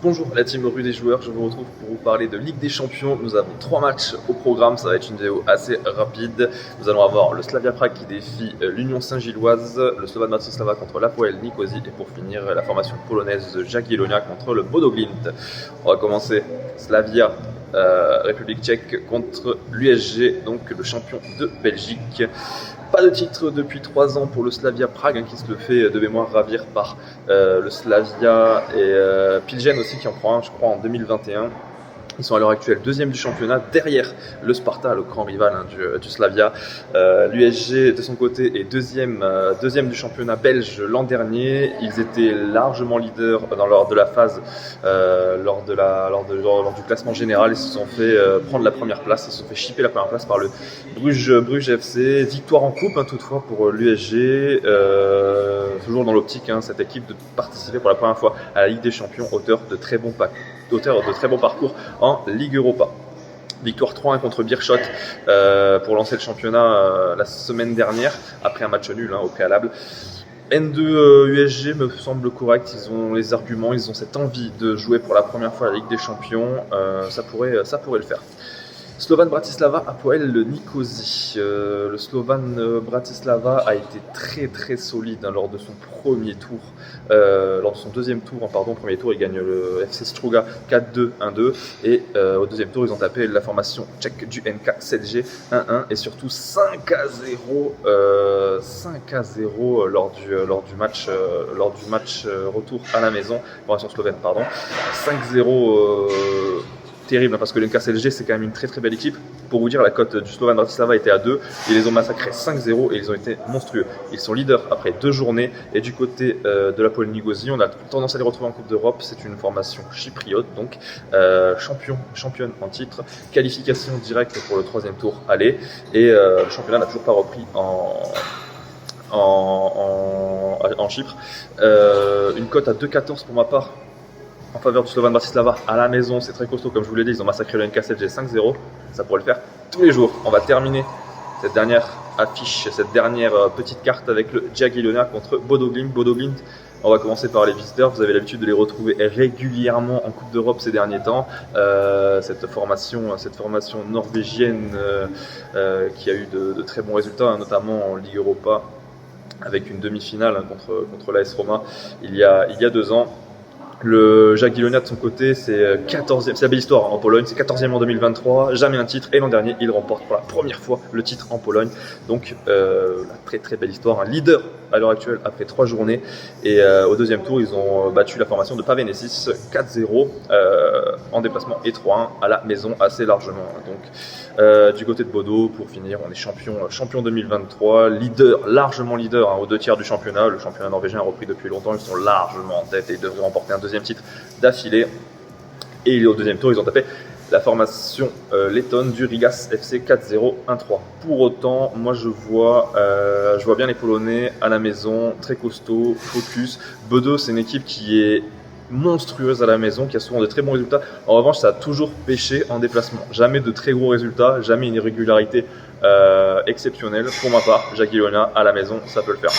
Bonjour la team Rue des joueurs, je vous retrouve pour vous parler de Ligue des Champions. Nous avons 3 matchs au programme, ça va être une vidéo assez rapide. Nous allons avoir le Slavia Prague qui défie l'Union Saint-Gilloise, le Slovan Bratislava contre l'Apoel Nicosie et pour finir la formation polonaise Jagiellonia contre le Bodo Glimt. On va commencer Slavia République tchèque contre l'USG, donc le champion de Belgique. Pas de titre depuis 3 ans pour le Slavia Prague qui se le fait de mémoire ravir par le Slavia et Pilsen aussi qui en prend un je crois en 2021. Ils sont à l'heure actuelle deuxième du championnat, derrière le Sparta, le grand rival du Slavia. L'USG de son côté est deuxième du championnat belge l'an dernier. Ils étaient largement leaders lors de la phase, lors du classement général. Ils se sont fait prendre la première place, ils se sont fait chipper la première place par le Bruges FC. Victoire en coupe toutefois pour l'USG, toujours dans l'optique cette équipe de participer pour la première fois à la Ligue des Champions, auteur de très bons parcours en Ligue Europa. Victoire 3-1 contre Beerschot pour lancer le championnat la semaine dernière, après un match nul au préalable. N2 USG me semble correct, ils ont les arguments, ils ont cette envie de jouer pour la première fois à la Ligue des Champions, ça pourrait le faire. Slovan Bratislava Apoel Nicosie. Le Slovan Bratislava a été très solide lors de son premier tour. Lors de son deuxième tour, premier tour, il gagne le FC Struga 4-2, 1-2. Et au deuxième tour, ils ont tapé la formation tchèque du NK 7G 1-1 et surtout 5-0 lors du match retour à la maison. Formation slovène, 5-0. Terrible parce que le NKCLG c'est quand même une très belle équipe. Pour vous dire, la cote du Slovan Bratislava était à 2, ils les ont massacrés 5-0 et ils ont été monstrueux. Ils sont leaders après 2 journées et du côté de l'Apoel Nicosie, on a tendance à les retrouver en Coupe d'Europe. C'est une formation chypriote, donc championne en titre, qualification directe pour le 3e tour aller et le championnat n'a toujours pas repris en Chypre. Une cote à 2,14 pour ma part en faveur du Slovan Bratislava à la maison, c'est très costaud comme je vous l'ai dit, ils ont massacré le NK7G 5-0, ça pourrait le faire tous les jours. On va terminer cette dernière affiche, cette dernière petite carte avec le Jagiellonia contre Bodo Glimt. Bodo Glimt, on va commencer par les visiteurs, vous avez l'habitude de les retrouver régulièrement en Coupe d'Europe ces derniers temps. Cette formation norvégienne qui a eu de très bons résultats, notamment en Ligue Europa avec une demi-finale contre l'AS Roma il y a 2 ans. Le Jagiellonia de son côté, c'est 14e, c'est la belle histoire en Pologne, c'est 14e en 2023, jamais un titre, et l'an dernier, il remporte pour la première fois le titre en Pologne. Donc, la très belle histoire, un leader à l'heure actuelle après 3 journées. Et au 2e tour, ils ont battu la formation de Pavenesis 4-0 en déplacement et 3-1 à la maison assez largement. Donc, du côté de Bodo, pour finir, on est champion 2023, largement leader aux 2 tiers du championnat. Le championnat norvégien a repris depuis longtemps, ils sont largement en tête et ils devraient remporter un 2e titre d'affilée. Et au 2e tour, ils ont tapé la formation lettonne du Rigas FC 4-0-1-3. Pour autant, moi je vois bien les Polonais à la maison, très costaud, focus. Bodo, c'est une équipe qui est monstrueuse à la maison, qui a souvent de très bons résultats. En revanche, ça a toujours pêché en déplacement. Jamais de très gros résultats, jamais une irrégularité exceptionnelle. Pour ma part, Jagiellonia à la maison, ça peut le faire.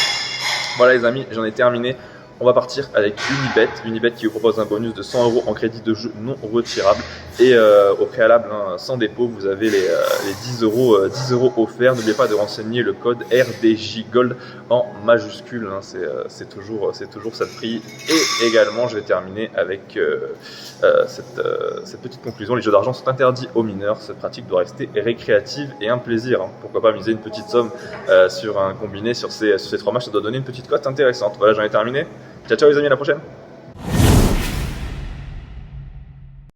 Voilà les amis, j'en ai terminé. On va partir avec Unibet qui vous propose un bonus de 100 € en crédit de jeu non retirable. Et au préalable, sans dépôt, vous avez les 10 € offerts. N'oubliez pas de renseigner le code RDJGOLD en majuscule. C'est toujours ça de prix. Et également, je vais terminer avec cette petite conclusion. Les jeux d'argent sont interdits aux mineurs. Cette pratique doit rester récréative et un plaisir. Pourquoi pas miser une petite somme sur un combiné sur ces 3 matchs. Ça doit donner une petite cote intéressante. Voilà, j'en ai terminé. Ciao les amis, à la prochaine.